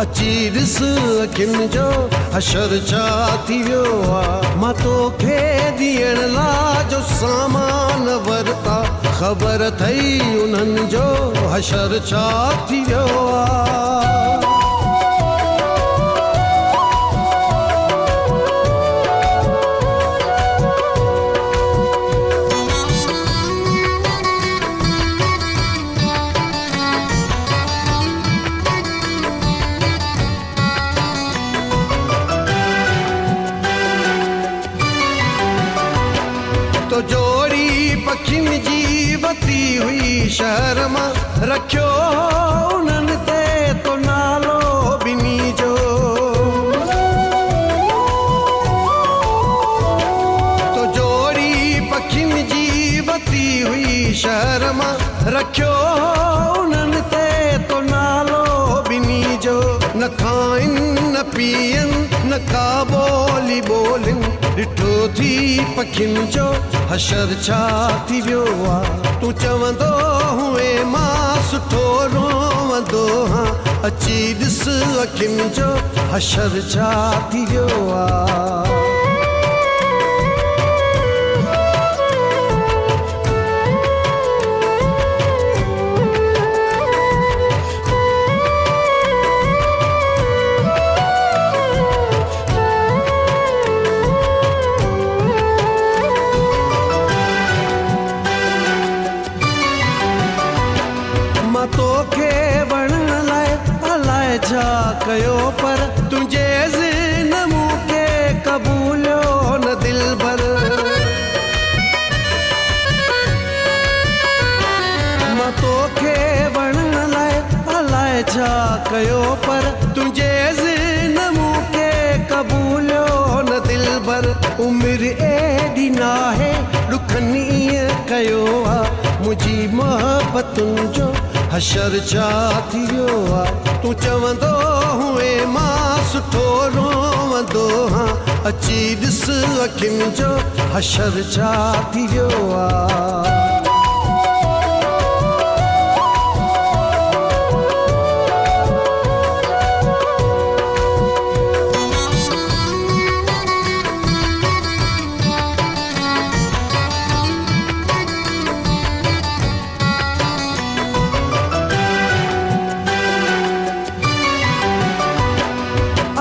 अची ॾिस अखियुनि जो हशर छा थी वियो आहे। मां तोखे ॾियण लाइ जो सामान वरिता, ख़बर अथई उन्हनि जो हशर छा थी वियो आहे। तो जोड़ी पखियुनि जी वती हुई शहर मां, रखियो उन्हनि ते तो नालो ॿिन्ही जो। तो जोड़ी पखियुनि जी वती हुई शहर मां, रखियो उन्हनि ते तो नालो ॿिन्ही जो। न खाइनि न पीअनि न का ॿोली ॿोलिनि, ॾिठो थी पखियुनि जो हशर छा थी वियो आहे। तूं चवंदो हुए मां सुठो रोवंदो हां, अची ॾिस अखियुनि जो हशर छा थी वियो आहे। मां तोखे वणण लाइ अलाए छा कयो, पर तुंहिंजे ज़िन मूंखे क़बूलियो न दिलबर। मां तोखे वणण लाइ अलाए छा कयो, पर तुंहिंजे ज़िन मूंखे क़बूलियो न दिलबर। उमिरि एॾी नाहे ॾुखनि ईअं कयो आहे, मुंहिंजी मोहबतुनि जो हशर छा थी वियो आहे। तूं चवंदो हुए मां सुठो रोवंदो हां, अची ॾिस अखियुनि जो हशर छा थी वियो आहे।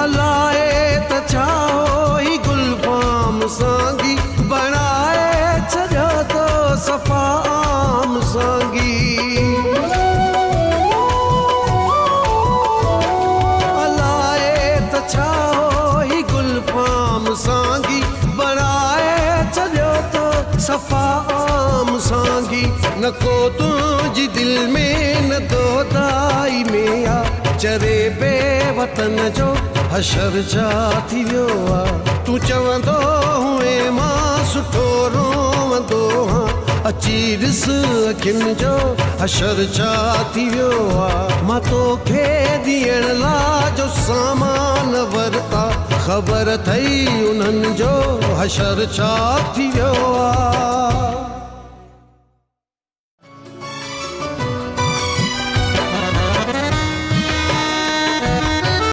अलाए त छा होई गुलफ़ाम सांगी, बणाए छॾियो तो सफ़ा आम सांगी। अलाए त छा होई गुलफ़ाम सांगी, बणाए छॾियो तो सफ़ा आम सांगी। न को तुंहिंजी दिलि में न दोदाई में आ, चरे बे वतन जो हशर छा थी वियो आहे। तूं चवंदो हुए मां सुठो रोवंदो हां, अची ॾिस अखियुनि जो हशर छा थी वियो आहे। मां तोखे ॾियण लाइ जो सामान वरिता, ख़बर अथई उन्हनि जो हशर छा थी वियो आहे।